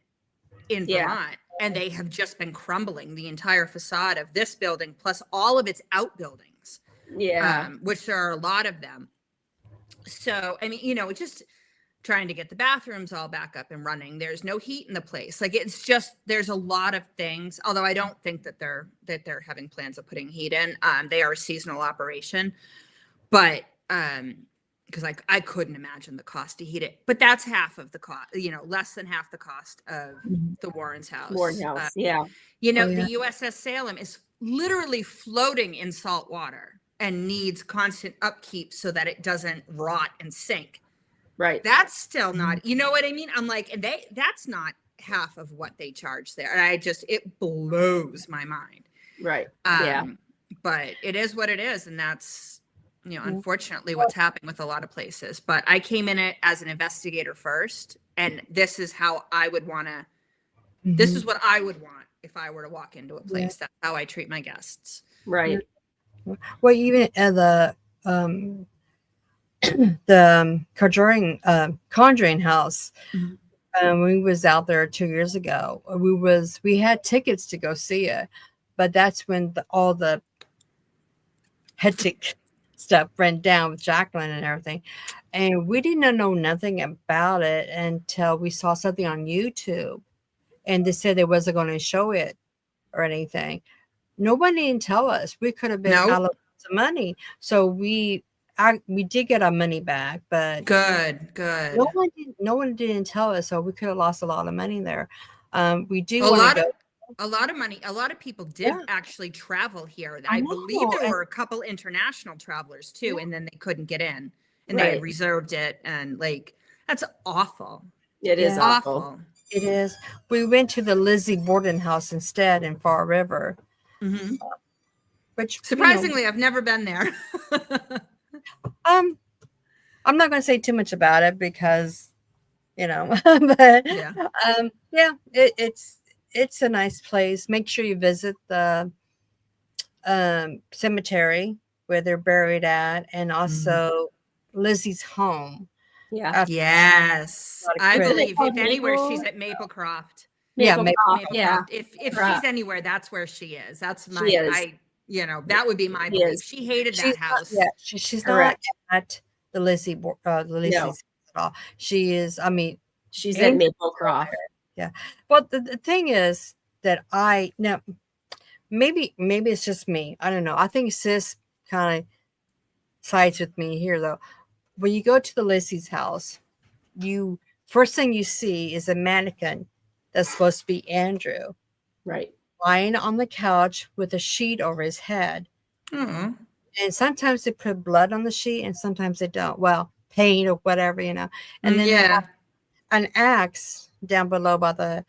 in Vermont. And they have just been crumbling the entire facade of this building, plus all of its outbuildings. Which there are a lot of them. So, I mean, you know, just trying to get the bathrooms all back up and running. There's no heat in the place. Like, it's just, there's a lot of things, although I don't think that they're having plans of putting heat in. They are a seasonal operation, but, because I couldn't imagine the cost to heat it, but that's half of the cost, you know, less than half the cost of the Warren's house. You know, the USS Salem is literally floating in salt water and needs constant upkeep so that it doesn't rot and sink. Right. That's still not, you know what I mean? I'm like, and that's not half of what they charge there. And it blows my mind. Right. But it is what it is. And that's, you know, unfortunately what's happening with a lot of places. But I came in it as an investigator first, and this is how I would want to, this is what I would want if I were to walk into a place. That's how I treat my guests. Right. Well, even at the Conjuring house, we was out there 2 years ago. We had tickets to go see it, but that's when all the hectic stuff went down with Jacqueline and everything, and we didn't know nothing about it until we saw something on YouTube, and they said they wasn't going to show it or anything. Nobody didn't tell us. We could have been out of some money, so we did get our money back, but good. No one didn't tell us, so we could have lost a lot of money there. We do a lot of money. A lot of people did actually travel here. I believe there were a couple international travelers too, and then they couldn't get in, and they reserved it, and like, that's awful. It is awful. It is. We went to the Lizzie Borden house instead in Far River, which surprisingly, I've never been there. I'm not going to say too much about it because, you know, but it's a nice place. Make sure you visit the cemetery where they're buried at, and also Lizzie's home. Yes, I believe if anywhere she's at Maplecroft. Maplecroft. If she's anywhere, that's where she is. That's my. You know, that would be my belief. She hated that house. She's not at the Lizzie at all. She is. I mean, she's at Maplecroft. Yeah. Well, the thing is that maybe it's just me. I don't know. I think Sis kind of sides with me here, though. When you go to the Lizzie's house, first thing you see is a mannequin that's supposed to be Andrew. Right. Lying on the couch with a sheet over his head. And sometimes they put blood on the sheet and sometimes they don't. Well, paint or whatever, you know. And then they have an axe down below by the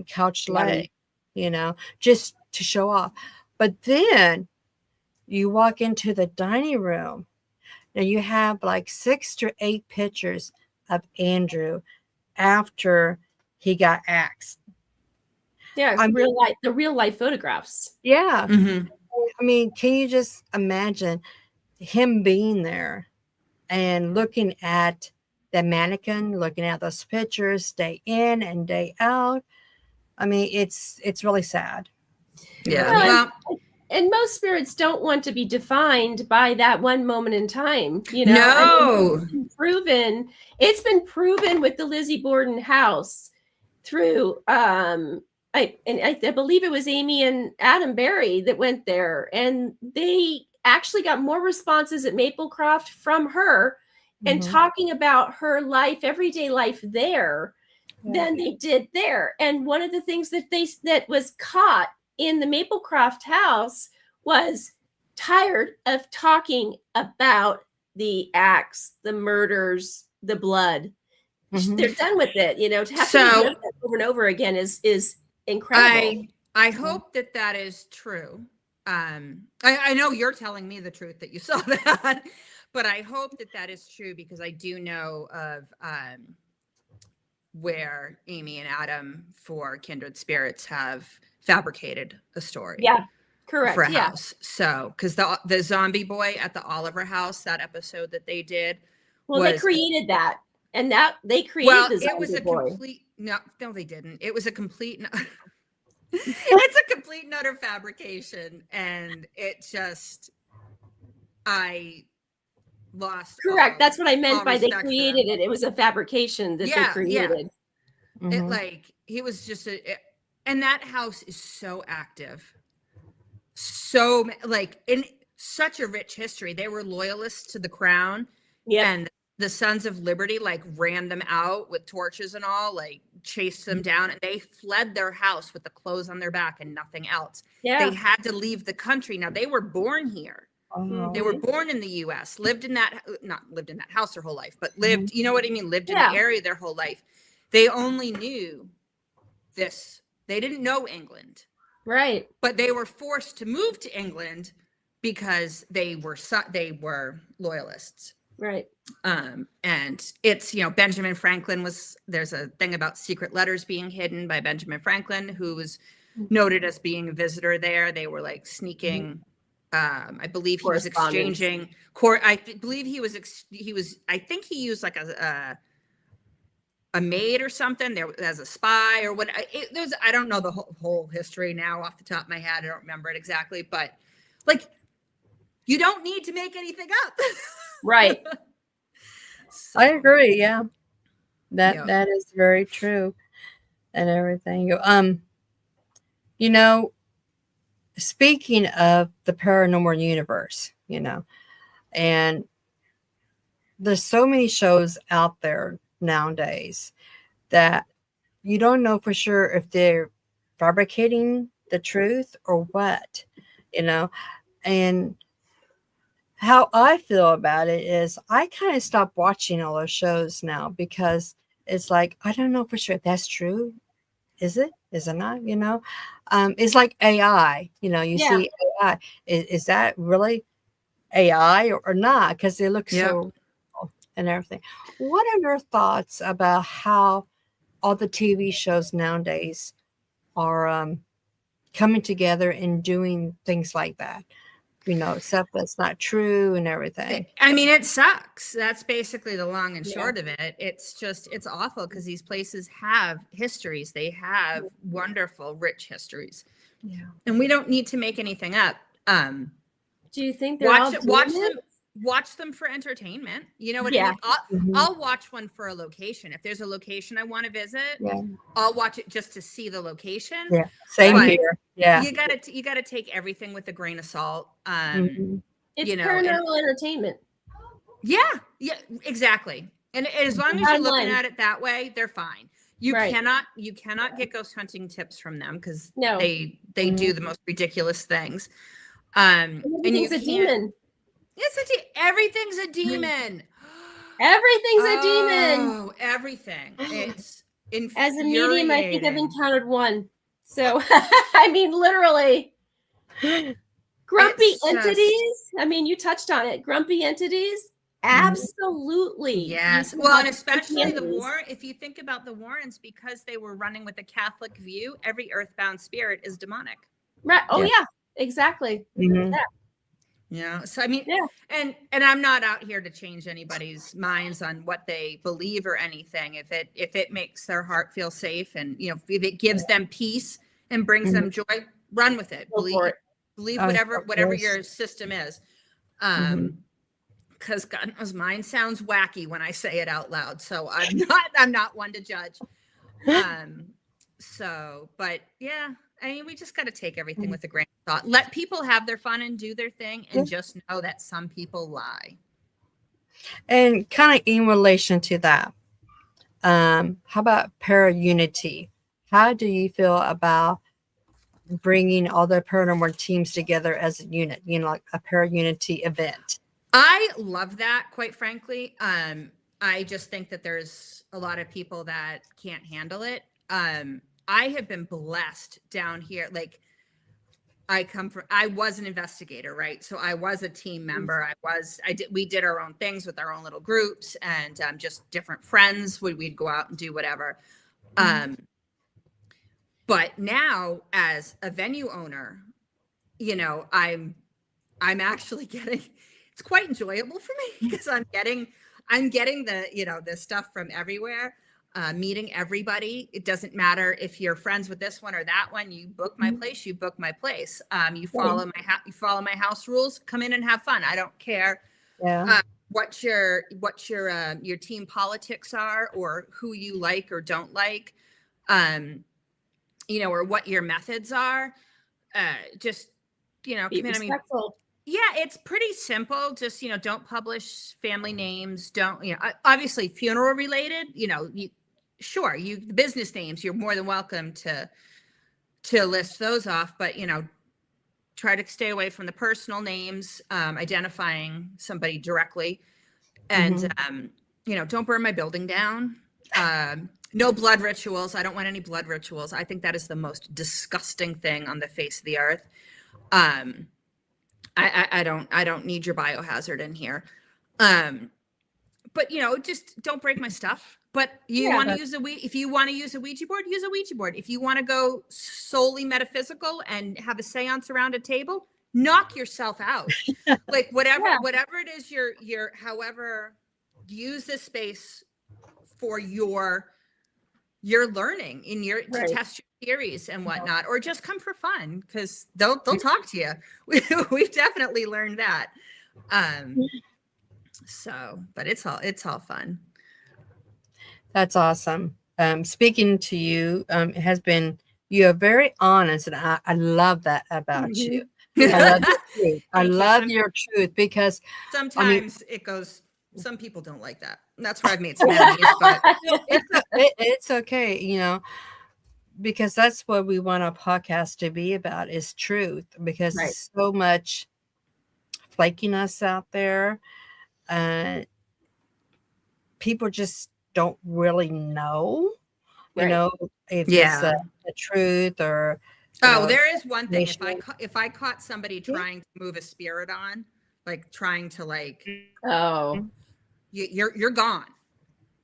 couch leg, you know, just to show off. But then you walk into the dining room. Now you have like 6 to 8 pictures of Andrew after he got axed. Yeah, the real life photographs. Yeah. I mean, can you just imagine him being there and looking at the mannequin, looking at those pictures day in and day out? I mean, it's really sad. Yeah. And most spirits don't want to be defined by that one moment in time. You know, no. It's been proven with the Lizzie Borden house through I believe it was Amy and Adam Berry that went there, and they actually got more responses at Maplecroft from her and talking about her life, everyday life there than they did there. And one of the things that was caught in the Maplecroft house was tired of talking about the acts, the murders, the blood. Mhm. They're done with it. To have to So- relive that over and over again is incredible. I hope that is true. I know you're telling me the truth that you saw that, but I hope that is true because I do know of where Amy and Adam for Kindred Spirits have fabricated a story. Yeah, correct. For a Yeah. house. So, because the zombie boy at the Oliver house, that episode that they did, Well, they created that, and that they created the it was zombie a boy. complete no, they didn't. It was a complete. It's a complete and utter fabrication, and it just I lost. Correct. That's what I meant all by they respect for them. created it. It was a fabrication that they created. It Mhm. like he was just and that house is so active. So like in such a rich history. They were loyalists to the crown. Yeah. And the Sons of Liberty like ran them out with torches and all, like chased them down, and they fled their house with the clothes on their back and nothing else. Yeah. They had to leave the country. Now they were born here. Oh. They were born in the US, lived in that house their whole life, but lived, you know what I mean? Lived in Yeah. the area their whole life. They only knew this. They didn't know England, Right. but they were forced to move to England because they were loyalists. Right. And it's, Benjamin Franklin there's a thing about secret letters being hidden by Benjamin Franklin, who was noted as being a visitor there. They were like sneaking, I believe he was exchanging I believe he was, I think he used like a maid or something there as a spy or what. I don't know the whole history now off the top of my head. I don't remember it exactly, but like, you don't need to make anything up. Right. I agree. Yeah, Yeah. that is very true, and everything. Speaking of the paranormal universe, and there's so many shows out there nowadays that you don't know for sure if they're fabricating the truth or what, and how I feel about it is I kind of stopped watching all those shows now because it's like, I don't know for sure if that's true. Is it? Is it not? It's like AI, you see AI. Is that really AI or not? Because they look so real and everything. What are your thoughts about how all the TV shows nowadays are coming together and doing things like that? Stuff that's not true and everything. I mean, it sucks. That's basically the long and short of it. It's awful because these places have histories. They have wonderful, rich histories. Yeah. And we don't need to make anything up. Do you think they're watch them for entertainment? You know what Yeah. I mean? Mhm. I'll watch one for a location. If there's a location I want to visit, I'll watch it just to see the location. Yeah. Same But here. Yeah. You gotta take everything with a grain of salt. Mhm. It's you know, paranormal entertainment. Yeah, exactly. And as long as you're looking Online. at it that way, they're fine. You Right. cannot get ghost hunting tips from them because No. they do the most ridiculous things. Everything's a demon. Everything's a demon. Everything's a demon. Oh, everything. It's As a medium, I think I've infuriating. encountered one. So, I mean, literally. Grumpy It's just- entities. I mean, you touched on it. Grumpy entities. Absolutely. Yes. You can Well, and watch especially grumpy the entities. Warren. If you think about the Warrens, because they were running with a Catholic view, every earthbound spirit is demonic. Right. Oh, Yeah. yeah. Exactly. Mhm. Yeah. So I mean, Yeah. and I'm not out here to change anybody's minds on what they believe or anything. If it makes their heart feel safe and if it gives them peace and brings them joy, run with it. Go for it. Believe Oh, whatever of course. your system is. Mhm. Because God knows mine sounds wacky when I say it out loud. So I'm not one to judge. But yeah, I mean, we just got to take everything with a grain of salt. Let people have their fun and do their thing, and just know that some people lie. And kind of in relation to that, how about para-unity? How do you feel about bringing all the paranormal teams together as a unit, like a para-unity event? I love that, quite frankly. I just think that there's a lot of people that can't handle it. I have been blessed down here. Like I was an investigator, right? So I was a team member. We did our own things with our own little groups and just different friends. We'd go out and do whatever. But now as a venue owner, you know, I'm actually getting, it's quite enjoyable for me because I'm getting the, you know, the stuff from everywhere, meeting everybody. It doesn't matter if you're friends with this one or that one. You book my place, you book my place. You follow my house rules, come in and have fun. I don't care what your team politics are or who you like or don't like, you know, or what your methods are. Just, you know, come in. I mean, yeah, it's pretty simple. Just, you know, don't publish family names. Don't, you know, obviously funeral related, you know, the business names, you're more than welcome to list those off, but, you know, try to stay away from the personal names, identifying somebody directly. And, you know, don't burn my building down. No blood rituals. I don't want any blood rituals. I think that is the most disgusting thing on the face of the earth. I don't need your biohazard in here. But you know, just don't break my stuff. But you want to if you want to use a Ouija board, use a Ouija board. If you want to go solely metaphysical and have a seance around a table, knock yourself out. Like whatever it is you're however, use this space for your learning to test your theories and whatnot, or just come for fun because they'll talk to you. We've definitely learned that. So, but it's all fun. That's awesome. Speaking to you, you're very honest, and I love that about you. I love your truth. I love your truth because sometimes it goes. Some people don't like that. That's where I've made some enemies, but it's okay, you know, because that's what we want our podcast to be about is truth, because there's so much flakiness out there. People just don't really know, you know, if it's the truth or. There is one thing. If I caught somebody trying to move a spirit on, like trying to like, you're gone.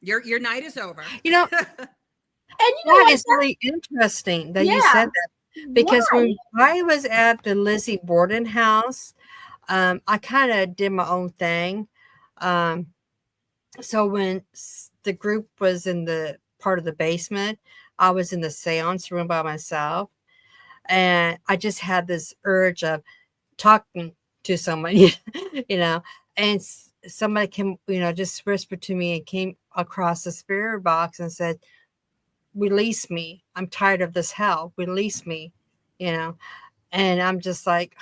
Your night is over. You know, and that is really interesting that you said that, because when I was at the Lizzie Borden house, I kind of did my own thing. So when the group was in the part of the basement, I was in the seance room by myself, and I just had this urge of talking to somebody, you know, and somebody came, you know, just whispered to me and came across the spirit box and said, release me. I'm tired of this hell. Release me, you know. And I'm just like,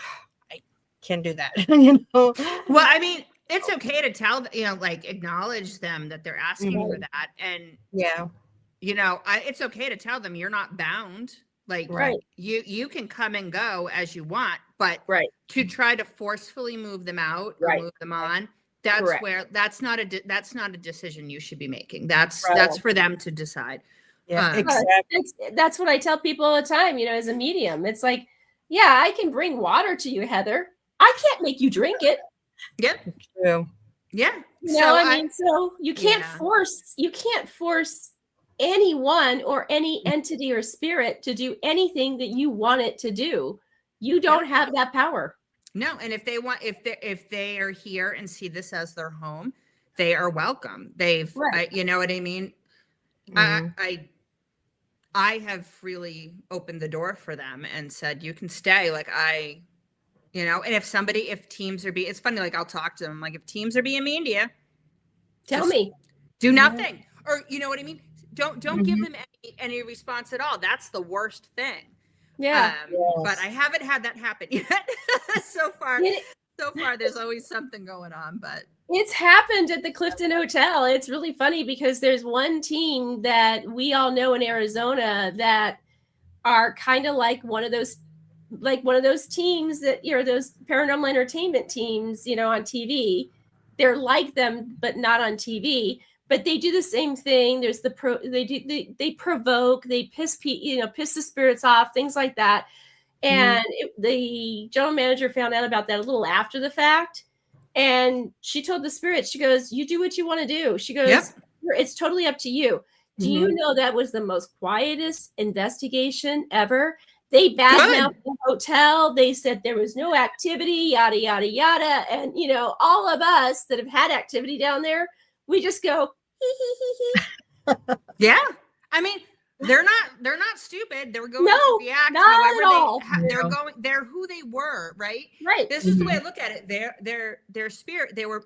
I can't do that, you know. Well, I mean, it's okay to tell, you know, like acknowledge them that they're asking for that. And you know, it's okay to tell them you're not bound. Like you can come and go as you want, but to try to forcefully move them out or move them on, that's not a decision you should be making. That's for them to decide. Yeah, exactly. That's what I tell people all the time, you know, as a medium. It's like, yeah, I can bring water to you, Heather. I can't make you drink it. Yeah. True. Yeah. You know, I mean, so you can't force anyone or any entity or spirit to do anything that you want it to do. You don't have that power. No, and if they are here and see this as their home, they are welcome. You know what I mean? Mm-hmm. I have freely opened the door for them and said, you can stay. Like you know, and if teams are it's funny, like I'll talk to them, like if teams are being mean to you, tell me, do nothing. Or you know what I mean? Don't give them any response at all. That's the worst thing. Yeah. But I haven't had that happen yet. So far, there's always something going on, but it's happened at the Clifton Hotel. It's really funny because there's one team that we all know in Arizona that are kind of like one of those teams that, you know, those paranormal entertainment teams, you know, on TV. They're like them, but not on TV. but they do the same thing. There's they provoke, they piss the spirits off, things like that. And the general manager found out about that a little after the fact. And she told the spirits, she goes, you do what you want to do. She goes, it's totally up to you. Do you know that was the most quietest investigation ever? They badmouthed the hotel. They said there was no activity, yada, yada, yada. And, all of us that have had activity down there, we just go, hee, hee, hee, hee. Yeah. I mean, they're not stupid. They were going to react not however at all. they're who they were, right? Right. This is the way I look at it. Their spirit, they're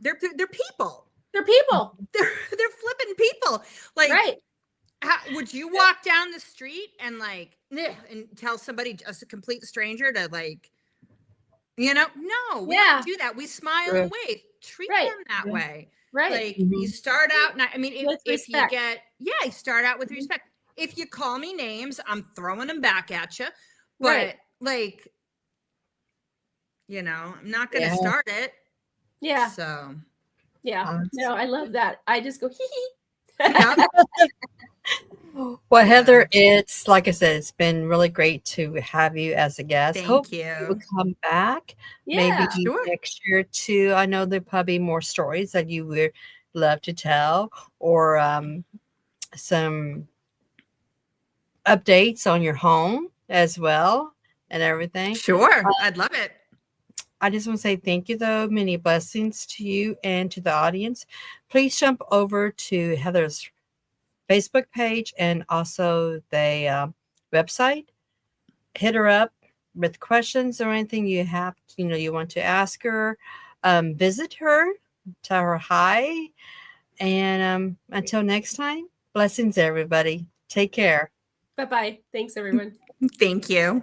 people. They're people. They're flipping people. Like, right. Would you walk down the street and and tell somebody, just a complete stranger, to no, we don't do that. We smile and wave. Treat them that way. Right. Like you start out. I mean, if you get, you start out with respect. If you call me names, I'm throwing them back at you. But I'm not going to start it. Yeah. So. Yeah. No, I love that. I just go hee hee. Well, Heather, it's like I said, it's been really great to have you as a guest. Thank you. You'll come back maybe next year too. I know there'll probably more stories that you would love to tell, or some updates on your home as well and everything. Sure. I'd love it. I just want to say thank you, though. Many blessings to you and to the audience. Please jump over to Heather's Facebook page and also the website. Hit her up with questions or anything you have, you want to ask her. Visit her, tell her hi. And until next time, blessings, everybody. Take care. Bye-bye. Thanks, everyone. Thank you.